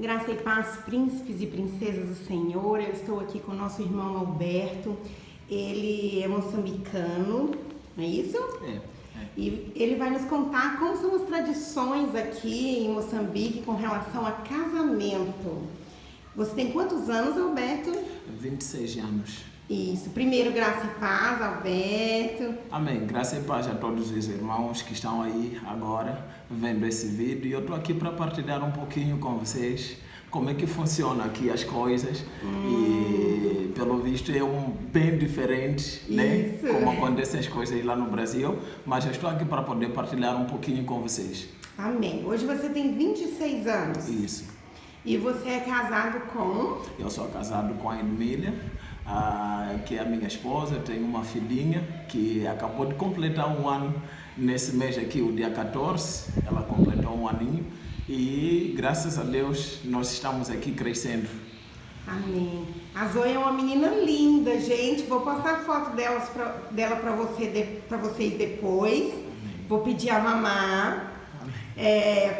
Graça e paz, príncipes e princesas do Senhor. Eu estou aqui com o nosso irmão Alberto. Ele é moçambicano, não é isso? É. E ele vai nos contar como são as tradições aqui em Moçambique com relação a casamento. Você tem quantos anos, Alberto? 26 anos. Isso. Primeiro, graça e paz, Alberto. Amém. Graça e paz a todos os irmãos que estão aí agora vendo esse vídeo. E eu estou aqui para partilhar um pouquinho com vocês como é que funciona aqui as coisas. E pelo visto é bem diferente, né? Como acontecem as coisas aí lá no Brasil. Mas eu estou aqui para poder partilhar um pouquinho com vocês. Amém. Hoje você tem 26 anos. Isso. E você é casado com? Eu sou casado com a Edmília, que é a minha esposa. Tenho uma filhinha que acabou de completar um ano nesse mês aqui, o dia 14. Ela completou um aninho e graças a Deus nós estamos aqui crescendo. Amém. A Zoe é uma menina linda, gente. Vou postar foto dela para vocês depois. Amém. Vou pedir a mamá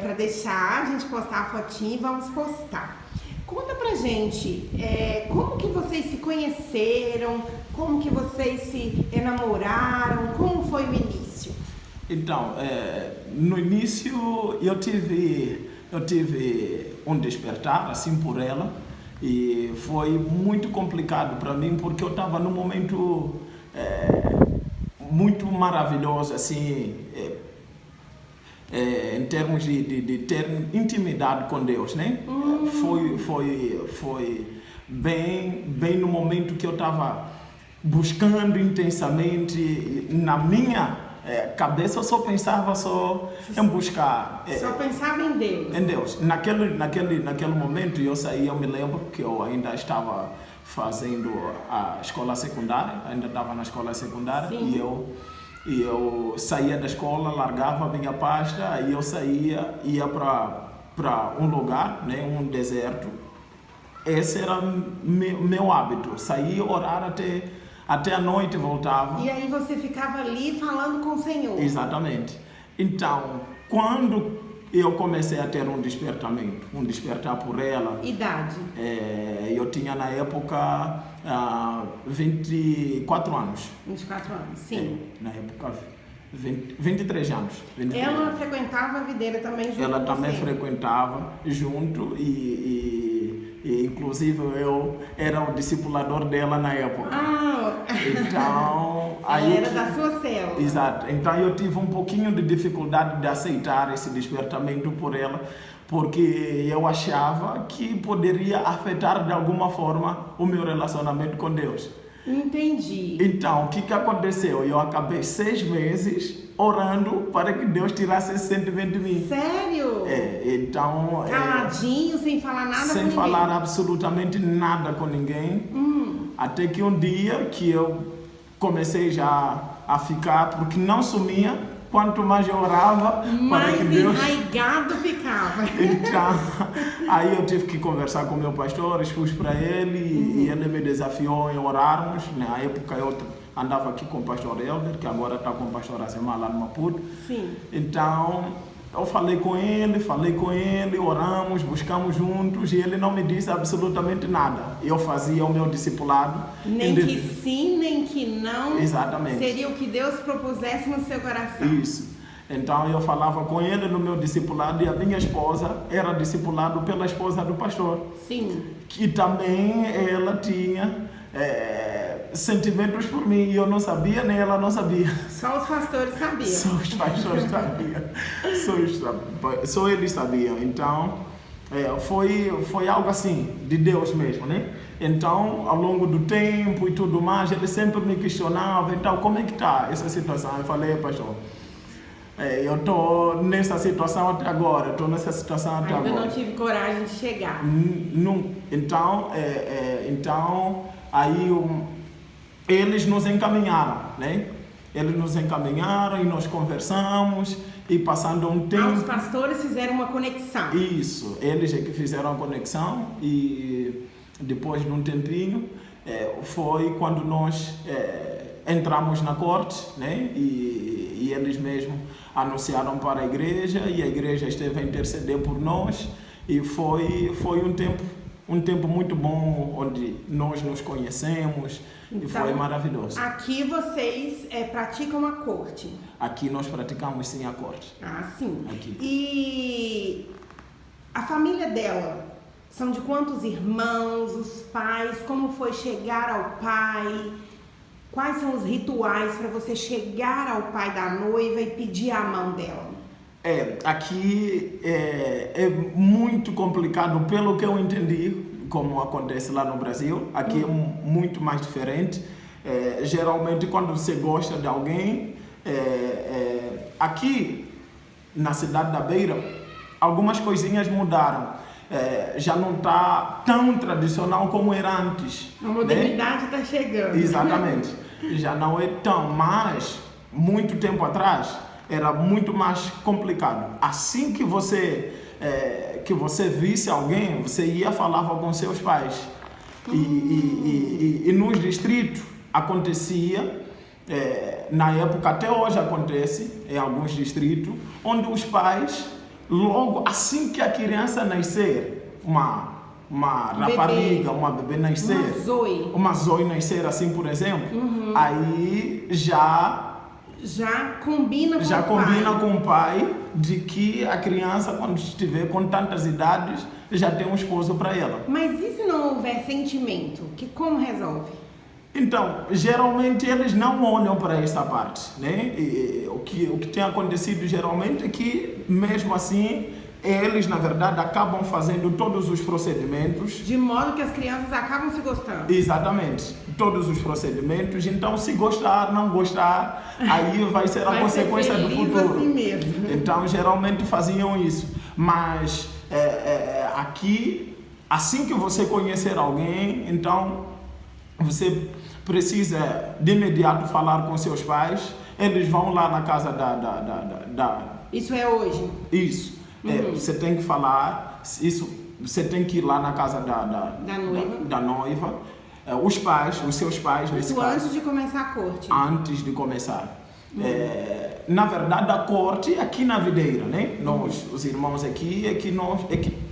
para deixar a gente postar a fotinha e vamos postar. Conta pra gente, como que vocês se conheceram, como que vocês se enamoraram, como foi o início? Então, no início eu tive um despertar assim por ela e foi muito complicado para mim porque eu estava num momento muito maravilhoso assim, em termos de ter intimidade com Deus, né? Foi bem no momento que eu estava buscando intensamente. Na minha cabeça eu só pensava em buscar. Só pensava em Deus. Em Deus. Naquele momento eu me lembro que eu ainda estava fazendo a escola secundária, ainda estava na escola secundária. Sim. E eu saía da escola, largava a minha pasta, e eu ia para um lugar, né, um deserto. Esse era meu hábito, saía, orar até a noite, voltava. E aí você ficava ali falando com o Senhor. Exatamente. Então, quando eu comecei a ter um despertar por ela. Idade? Eu tinha na época 24 anos. 24 anos, sim. Na época 23 anos. 23 ela anos. frequentava a videira também junto com você? Ela também frequentava junto e inclusive eu era o discipulador dela na época. Então, ela era da sua célula. Exato. Então eu tive um pouquinho de dificuldade de aceitar esse despertamento por ela, porque eu achava que poderia afetar de alguma forma o meu relacionamento com Deus. Entendi. Então, o que aconteceu? Eu acabei 6 meses orando para que Deus tirasse esse sentimento de mim. Sério? Então... Caladinho, sem falar nada com ninguém? Sem falar absolutamente nada com ninguém. Até que um dia que eu comecei já a ficar, porque não sumia, quanto mais eu orava, para que Deus... enraigado ficava. Então, aí eu tive que conversar com o meu pastor, expus para ele e ele me desafiou em orarmos. Na época eu andava aqui com o pastor Helder, que agora está com o pastor Azemar lá no Maputo. Sim. Então, eu falei com ele, oramos, buscamos juntos e ele não me disse absolutamente nada. Eu fazia o meu discipulado. Nem que sim, nem que não. Exatamente. Seria o que Deus propusesse no seu coração. Isso. Então eu falava com ele no meu discipulado e a minha esposa era discipulada pela esposa do pastor. Sim. Que também ela tinha sentimentos por mim e eu não sabia, nem ela não sabia. Só os pastores sabiam. Só os pastores sabiam. Só eles sabiam. Então, foi algo assim, de Deus mesmo, né? Então, ao longo do tempo e tudo mais, ele sempre me questionava, então, como é que está essa situação? Eu falei, pastor, eu estou nessa situação até agora, Ainda não tive coragem de chegar. Então, aí eles nos encaminharam, né? Eles nos encaminharam e nós conversamos e passando um tempo... Os pastores fizeram uma conexão. Isso, eles é que fizeram a conexão e depois de um tempinho foi quando nós entramos na corte, né? E eles mesmo anunciaram para a igreja e a igreja esteve a interceder por nós E foi um tempo muito bom, onde nós nos conhecemos, Então, e foi maravilhoso. Aqui vocês praticam a corte? Aqui nós praticamos sim a corte. Ah, sim. Aqui. E a família dela, são de quantos irmãos, os pais, como foi chegar ao pai? Quais são os rituais para você chegar ao pai da noiva e pedir a mão dela? Aqui é muito complicado, pelo que eu entendi, como acontece lá no Brasil. Aqui é muito mais diferente. Geralmente, quando você gosta de alguém, aqui na cidade da Beira, algumas coisinhas mudaram. Já não está tão tradicional como era antes. A modernidade está chegando. Exatamente. Já não é tão, mas muito tempo atrás era muito mais complicado. Assim que você visse alguém, você ia falar com seus pais. E nos distritos acontecia, na época, até hoje acontece, em alguns distritos, onde os pais, logo assim que a criança nascer, uma rapariga, uma bebê nascer, uma Zoe nascer assim, por exemplo, aí já combina com o pai de que a criança, quando estiver com tantas idades, já tem um esposo para ela. Mas e se não houver sentimento? Como resolve? Então, geralmente eles não olham para essa parte, né? O que tem acontecido geralmente é que, mesmo assim, eles, na verdade, acabam fazendo todos os procedimentos. De modo que as crianças acabam se gostando. Exatamente. Todos os procedimentos. Então, se gostar, não gostar, aí vai ser a consequência do futuro. Assim mesmo. Então, geralmente faziam isso. Mas, aqui, assim que você conhecer alguém, então, você precisa de imediato falar com seus pais. Eles vão lá na casa Isso é hoje? Isso. Você tem que falar, você tem que ir lá na casa da noiva. Os seus pais, nesse caso. Antes de começar a corte? Antes de começar. Na verdade, a corte é aqui na videira, né? Nós, os irmãos aqui, é que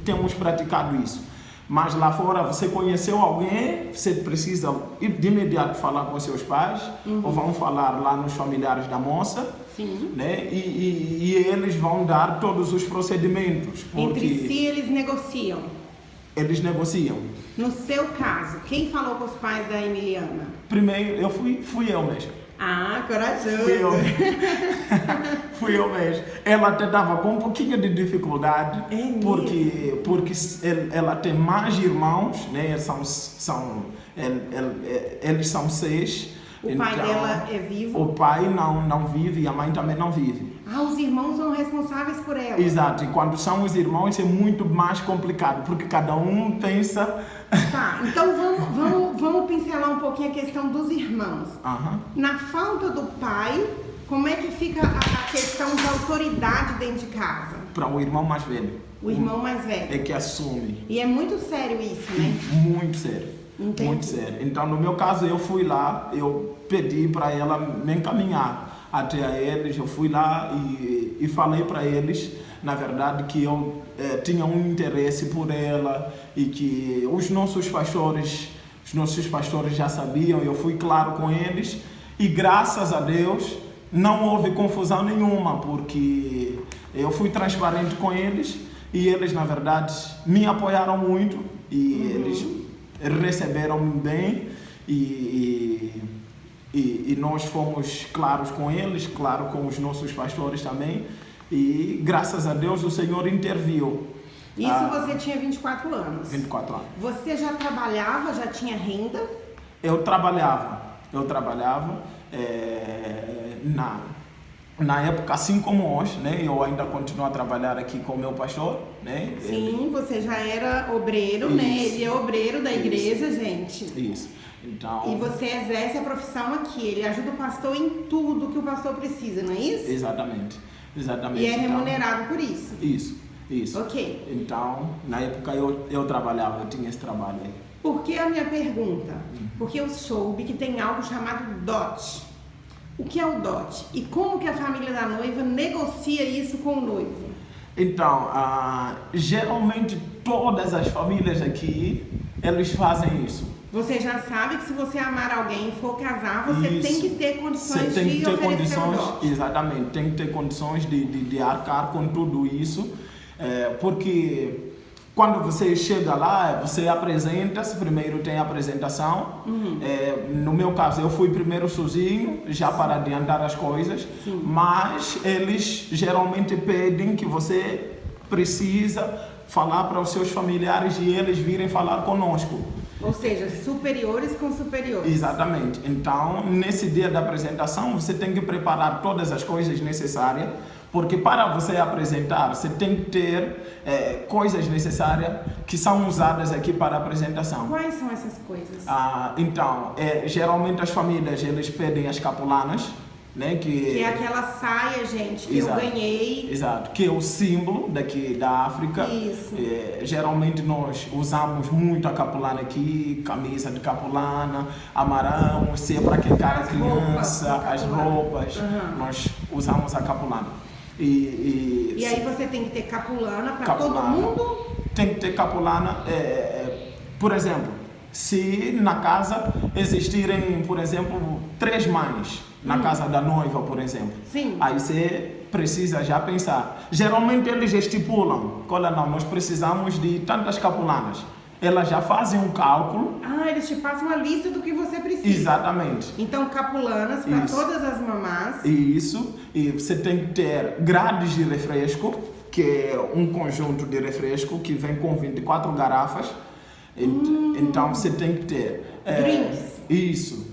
temos praticado isso. Mas lá fora, você conheceu alguém, você precisa de imediato falar com seus pais, ou vão falar lá nos familiares da moça. Sim. Né? E eles vão dar todos os procedimentos. Entre si eles negociam? Eles negociam. No seu caso, quem falou com os pais da Emiliana? Primeiro, fui eu mesmo. Ah, corajoso. Fui eu mesmo. Ela até dava com um pouquinho de dificuldade, porque ela tem mais irmãos, né? Eles são 6. O pai dela é vivo? O pai não vive e a mãe também não vive. Os irmãos são responsáveis por ela? Exato, e quando são os irmãos é muito mais complicado, porque cada um pensa... Tá, então vamos pincelar um pouquinho a questão dos irmãos. Na falta do pai, como é que fica a questão de autoridade dentro de casa? Para o irmão mais velho. O irmão mais velho. É que assume. E é muito sério isso, né? Muito sério. Entendi. Muito sério. Então, no meu caso, eu fui lá, eu pedi para ela me encaminhar até a eles. Eu fui lá e falei para eles, na verdade, que eu tinha um interesse por ela e que os nossos pastores já sabiam. Eu fui claro com eles e, graças a Deus, não houve confusão nenhuma, porque eu fui transparente com eles e eles, na verdade, me apoiaram muito e eles receberam-me bem e nós fomos claros com eles, claro com os nossos pastores também, e graças a Deus o Senhor interviu. Isso você tinha 24 anos? 24 anos. Você já trabalhava, já tinha renda? Eu trabalhava na época, assim como hoje, né? Eu ainda continuo a trabalhar aqui com o meu pastor, né? Sim, você já era obreiro, né? Ele é obreiro da igreja, gente. Isso. Então... E você exerce a profissão aqui. Ele ajuda o pastor em tudo que o pastor precisa, não é isso? Exatamente. E é remunerado por isso? Isso. Ok. Então, na época eu trabalhava, eu tinha esse trabalho aí. Por que a minha pergunta? Porque eu soube que tem algo chamado dote. O que é o dote? E como que a família da noiva negocia isso com o noivo? Então, geralmente todas as famílias aqui, eles fazem isso. Você já sabe que se você amar alguém e for casar, você tem que ter condições Você tem que de ter oferecer condições, o dote. exatamente, tem que ter condições de arcar com tudo isso, porque quando você chega lá, você apresenta-se, primeiro tem a apresentação. No meu caso, eu fui primeiro sozinho, já para adiantar as coisas, mas eles geralmente pedem que você precisa falar para os seus familiares e eles virem falar conosco. Ou seja, superiores com superiores. Exatamente. Então, nesse dia da apresentação, você tem que preparar todas as coisas necessárias, porque para você apresentar, você tem que ter coisas necessárias que são usadas aqui para a apresentação. Quais são essas coisas? Então, geralmente as famílias, eles pedem as capulanas, né, que é aquela saia, gente, que exato, eu ganhei. Exato, que é o símbolo daqui da África. Isso. Geralmente nós usamos muito a capulana aqui, camisa de capulana, amarão, se é para quem cara criança, as roupas, nós usamos a capulana. E aí você tem que ter capulana para todo mundo? Tem que ter capulana, por exemplo, se na casa existirem, por exemplo, 3 mães, na casa da noiva, por exemplo. Sim. Aí você precisa já pensar. Geralmente eles estipulam, olha não, nós precisamos de tantas capulanas. Elas já fazem um cálculo. Eles te passam uma lista do que você precisa. Exatamente. Então, capulanas para todas as mamás. Isso. E você tem que ter grades de refresco, que é um conjunto de refresco que vem com 24 garrafas. Então, você tem que ter... drinks. Isso.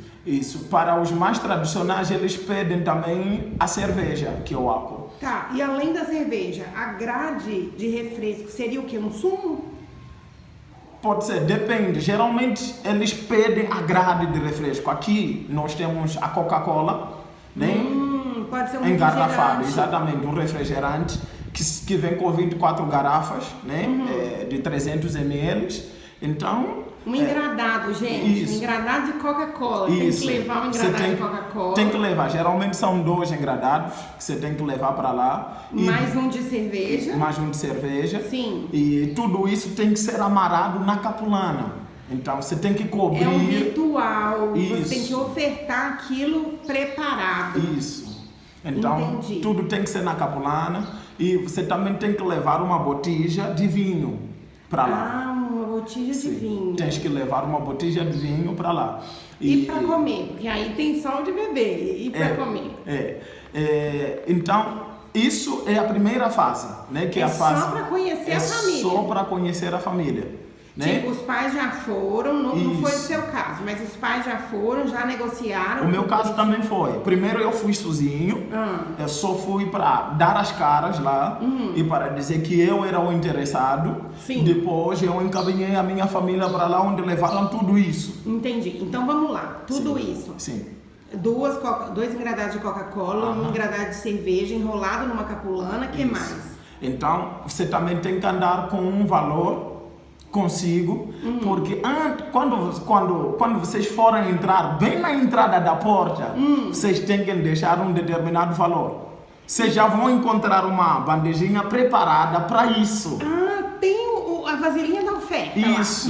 Para os mais tradicionais, eles pedem também a cerveja, que é o álcool. Tá, e além da cerveja, a grade de refresco seria o quê? Um sumo? Pode ser, depende. Geralmente, eles pedem a grade de refresco. Aqui, nós temos a Coca-Cola, né? Pode ser um engarrafado, refrigerante. Exatamente, um refrigerante que vem com 24 garrafas, né? De 300 ml. Então... Um engradado, gente. Isso. Um engradado de Coca-Cola. Tem que levar um engradado de Coca-Cola. Tem que levar. Geralmente são 2 engradados que você tem que levar para lá. Mais um de cerveja. Mais um de cerveja. Sim. E tudo isso tem que ser amarrado na capulana. Então você tem que cobrir. É um ritual. Isso. Você tem que ofertar aquilo preparado. Isso. Então Entendi. tudo tem que ser na capulana. E você também tem que levar uma botija de vinho para lá. Uma botija de vinho. Tens que levar uma botija de vinho para lá. E para comer, porque aí tem só o de beber. E para comer? Então, isso é a primeira fase, né? Que é a fase, só para conhecer a família. Só para conhecer a família. Né? Tipo, os pais já foram, não foi o seu caso, mas os pais já foram, já negociaram. O meu caso também foi. Primeiro eu fui sozinho, eu só fui para dar as caras lá e para dizer que eu era o interessado. Sim. Depois eu encaminhei a minha família para lá onde levaram tudo isso. Entendi. Então vamos lá, tudo isso. Sim. 2 engradados de Coca-Cola, um engradado de cerveja enrolado numa capulana, que mais? Então você também tem que andar com um valor consigo, porque quando vocês forem entrar bem na entrada da porta, vocês têm que deixar um determinado valor. Vocês já vão encontrar uma bandejinha preparada para isso. Tem a vasilhinha da oferta. Isso.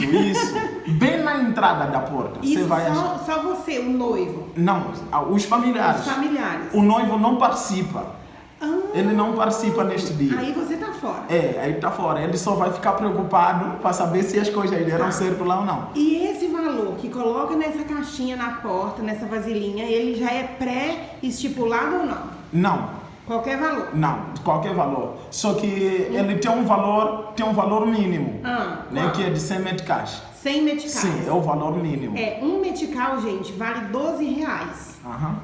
Bem na entrada da porta. Isso você vai só você, o noivo? Não, os familiares. Os familiares. O noivo não participa. Ele não participa neste dia. Aí você tá fora. Aí tá fora. Ele só vai ficar preocupado para saber se as coisas deram certo lá ou não. E esse valor que coloca nessa caixinha na porta, nessa vasilhinha, ele já é pré-estipulado ou não? Não. Qualquer valor? Não, qualquer valor. Só que ele tem um valor mínimo, né, que é de 100 meticais. 100 meticais? Sim, é o valor mínimo. Um metical, gente, vale R$12.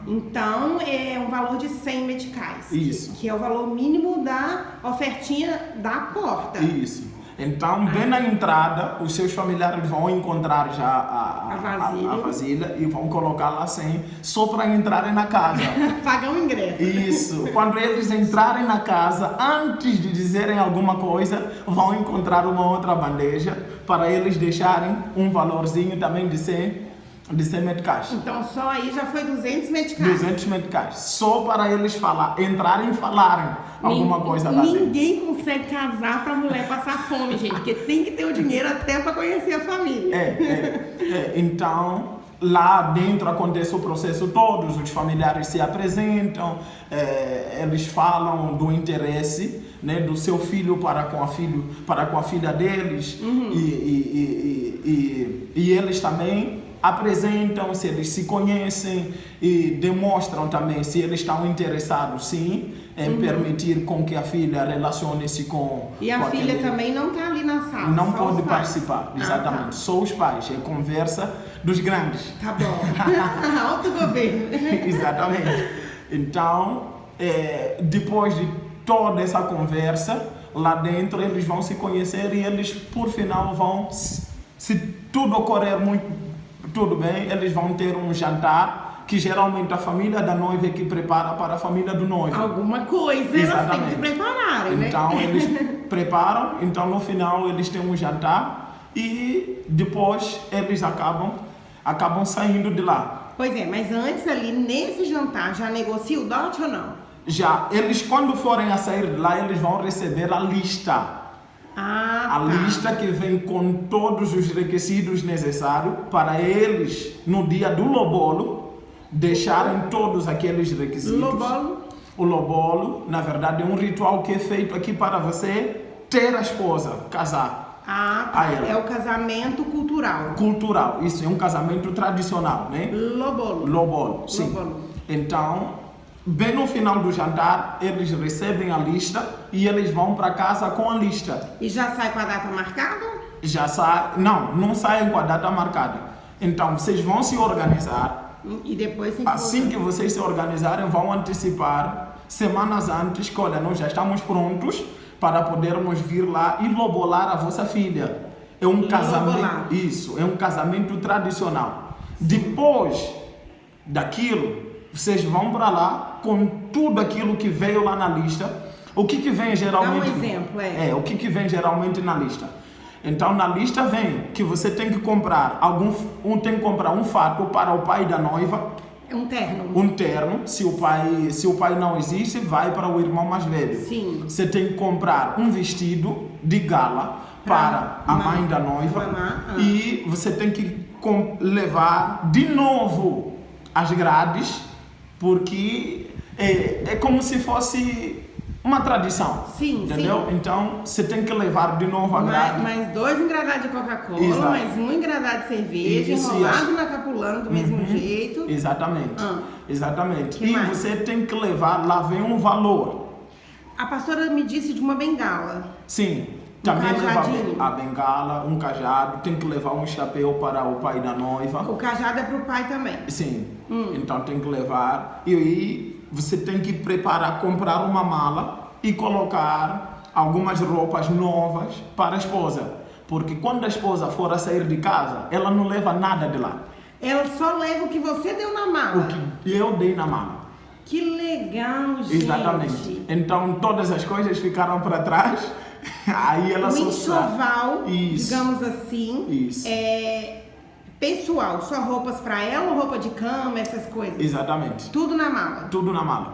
Então, é um valor de 100 meticais. Isso. Que é o valor mínimo da ofertinha da porta. Isso. Então, bem na entrada, os seus familiares vão encontrar já a vasilha e vão colocar lá assim, só para entrarem na casa. Pagar um ingresso. Isso. Quando eles entrarem na casa, antes de dizerem alguma coisa, vão encontrar uma outra bandeja para eles deixarem um valorzinho também de 100 de 100 meticais. Então só aí já foi 200 meticais. 200 meticais. Só para eles entrarem e falarem alguma coisa lá dentro. Ninguém consegue casar para a mulher passar fome, gente, porque tem que ter o dinheiro até para conhecer a família. Então, lá dentro acontece o processo todo, os familiares se apresentam, eles falam do interesse, né, do seu filho para com a filha deles, e eles também apresentam se eles se conhecem e demonstram também se eles estão interessados, sim, em permitir com que a filha relacione-se com... E a filha também não está ali na sala? Não pode participar, exatamente. Tá. Só os pais, é conversa dos grandes. Tá bom. Autogoverno. Exatamente. Então, depois de toda essa conversa, lá dentro eles vão se conhecer e eles, por final, vão, se tudo ocorrer tudo bem, eles vão ter um jantar que geralmente a família da noiva é que prepara para a família do noivo. Alguma coisa elas têm que prepararem, né? Então eles preparam, então no final eles têm um jantar e depois eles acabam saindo de lá. Pois é, mas antes ali, nesse jantar, já negocia o dote ou não? Já, eles quando forem a sair de lá, eles vão receber a lista. A lista que vem com todos os requisitos necessários para eles, no dia do lobolo, deixarem todos aqueles requisitos. Lobolo? O lobolo, na verdade, é um ritual que é feito aqui para você ter a esposa, casar. É o casamento cultural. Cultural, isso, é um casamento tradicional, né? Lobolo. Lobolo, sim. Lobolo. Então, bem no final do jantar, eles recebem a lista e eles vão para casa com a lista. E já sai com a data marcada? Já sai, não saem com a data marcada. Então, vocês vão se organizar. E depois assim que vocês se organizarem, vão antecipar semanas antes, olha, nós já estamos prontos para podermos vir lá e lobolar a vossa filha. É um casamento, isso, é um casamento tradicional. Depois daquilo, vocês vão para lá com tudo aquilo que veio lá na lista. O que vem geralmente? Dá um exemplo, o que vem geralmente na lista? Então na lista vem que você tem que comprar tem que comprar um fato para o pai da noiva. Um terno. Um terno. Se o pai não existe, vai para o irmão mais velho. Sim. Você tem que comprar um vestido de gala para a mãe da noiva. E você tem que levar de novo as grades, porque é como se fosse uma tradição. Sim, entendeu? Sim. Então você tem que levar de novo a grade. Mais 2 engradados de Coca-Cola, mais 1 engradado de cerveja, enrolado na capulana do mesmo jeito. Exatamente. Exatamente. E mais? você tem que levar, lá vem um valor. A pastora me disse de uma bengala. Sim. Também leva a bengala, um cajado, tem que levar um chapéu para o pai da noiva. O cajado é para o pai também? Sim. Então tem que levar. E aí você tem que comprar uma mala e colocar algumas roupas novas para a esposa. Porque quando a esposa for a sair de casa, ela não leva nada de lá. Ela só leva o que você deu na mala? O que eu dei na mala. Que legal, gente. Exatamente. Então todas as coisas ficaram para trás. Aí ela só enxoval, digamos assim, pessoal, só roupas para ela ou roupa de cama, essas coisas? Exatamente. Tudo na mala? Tudo na mala.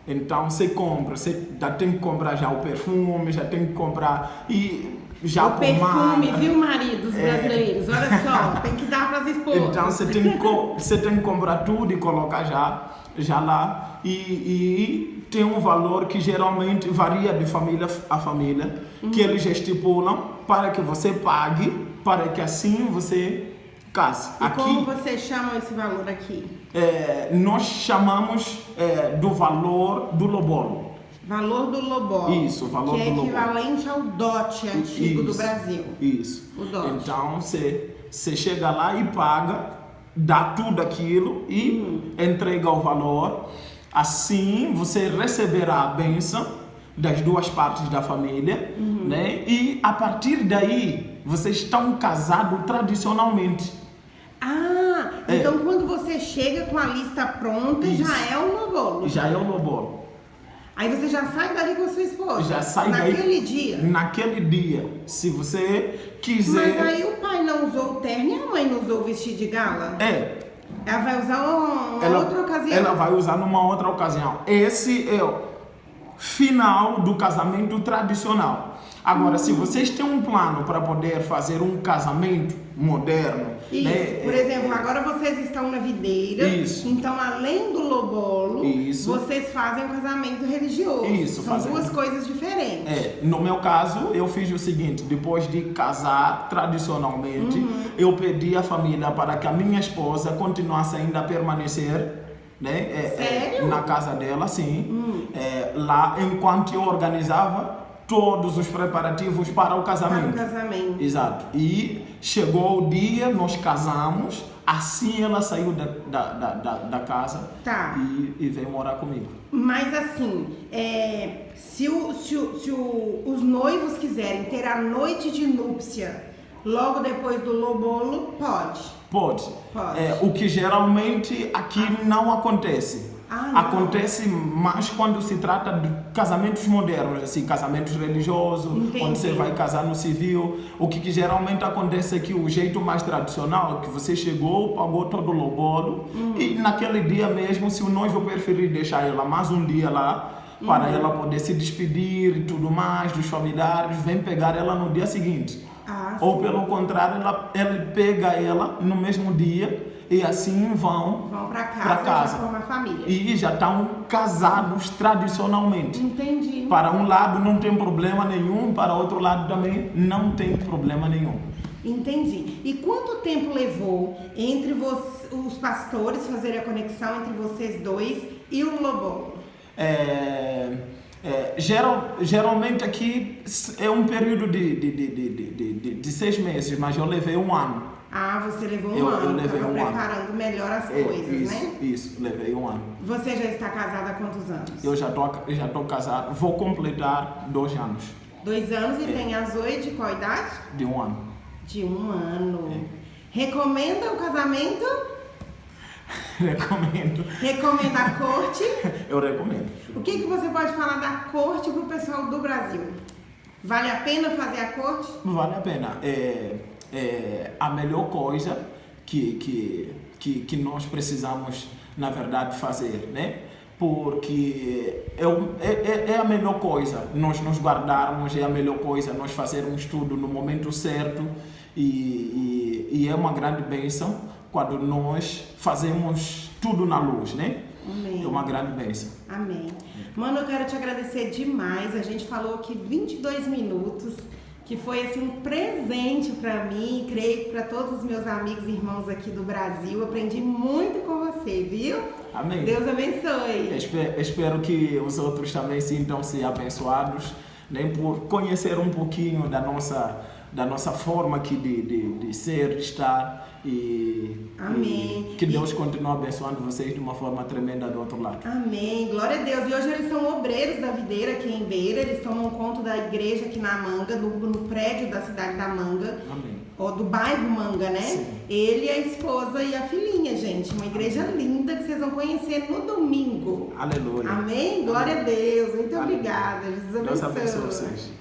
Então você compra, você já tem que comprar já o perfume, já tem que comprar e já o perfume, viu, maridos brasileiros? Olha só, tem que dar para as esposas. Então você tem que comprar tudo e colocar já lá e tem um valor que geralmente varia de família a família, que eles estipulam para que você pague, para que assim você case. E aqui, como você chama esse valor aqui? Nós chamamos do valor do lobolo. Valor do lobolo. Isso, o valor do lobolo. Que é equivalente ao dote antigo do Brasil. Isso. O dote. Então você chega lá e paga, dá tudo aquilo e entrega o valor. Assim você receberá a bênção das duas partes da família, né? E a partir daí vocês estão casados tradicionalmente. Então quando você chega com a lista pronta, já é o lobolo. Já é o lobolo. Aí você já sai dali com a sua esposa? Já sai naquele dia? Naquele dia. Se você quiser... Mas aí o pai não usou o terno e a mãe não usou o vestido de gala? Ela vai usar uma outra ocasião? Ela vai usar numa outra ocasião. Esse é o final do casamento tradicional. Agora, se vocês têm um plano para poder fazer um casamento moderno... Isso. Né? Por exemplo, agora vocês estão na videira. Isso. Então, além do lobolo, Isso. vocês fazem um casamento religioso. Isso, são duas coisas diferentes. No meu caso, eu fiz o seguinte: depois de casar tradicionalmente, eu pedi à família para que a minha esposa continuasse ainda a permanecer, né, Sério? na casa dela, sim, lá, enquanto eu organizava todos os preparativos para o casamento. Para o casamento. Exato. E chegou o dia, nós casamos, assim ela saiu da casa e veio morar comigo. Mas assim, se os noivos quiserem ter a noite de núpcia logo depois do lobolo, pode? Pode. Pode. O que geralmente aqui não acontece. Não. Acontece mais quando se trata de casamentos modernos, assim, casamentos religiosos, Entendi. onde você vai casar no civil. O que geralmente acontece é que o jeito mais tradicional é que você chegou, pagou todo o lobolo e naquele dia mesmo, se o noivo preferir deixar ela mais um dia lá, para ela poder se despedir e tudo mais dos familiares, vem pegar ela no dia seguinte. Ou pelo contrário, ele pega ela no mesmo dia e assim vão para casa. Já formar família. E já estão casados tradicionalmente. Entendi. Para um lado não tem problema nenhum, para outro lado também não tem problema nenhum. Entendi. E quanto tempo levou entre os pastores fazerem a conexão entre vocês dois e o lobolo? Geralmente aqui é um período de 6 meses, mas eu levei um ano. Você levou um ano. Eu levei um ano. Preparando melhor as coisas, né? Isso, levei um ano. Você já está casada há quantos anos? Eu já tô casado, vou completar 2 anos. 2 anos e tem a Zoe de qual idade? De 1 ano. De 1 ano. Recomenda o casamento? Recomendo. Recomenda a corte? Eu recomendo. O que você pode falar da corte para o pessoal do Brasil? Vale a pena fazer a corte? Vale a pena. É a melhor coisa que nós precisamos, na verdade, fazer, né? Porque é a melhor coisa nós nos guardarmos, é a melhor coisa nós fazermos tudo no momento certo e é uma grande bênção quando nós fazemos tudo na luz, né? Amém. É uma grande bênção. Amém. Mano, eu quero te agradecer demais. A gente falou aqui 22 minutos, que foi assim um presente para mim, creio que para todos os meus amigos e irmãos aqui do Brasil. Aprendi muito com você, viu? Amém. Deus abençoe. Espero que os outros também sintam-se abençoados, né, por conhecer um pouquinho da nossa forma aqui de ser, de estar Amém. E que Deus continue abençoando vocês de uma forma tremenda do outro lado. Amém. Glória a Deus. E hoje eles são obreiros da videira aqui em Beira. Eles tomam conta da igreja aqui na Manga, no prédio da cidade da Manga. Amém. Ou do bairro Manga, né? Sim. Ele, a esposa e a filhinha, gente. Uma igreja linda que vocês vão conhecer no domingo. Aleluia. Amém? Glória a Deus. Muito obrigada. Jesus abençoe. Deus abençoe vocês.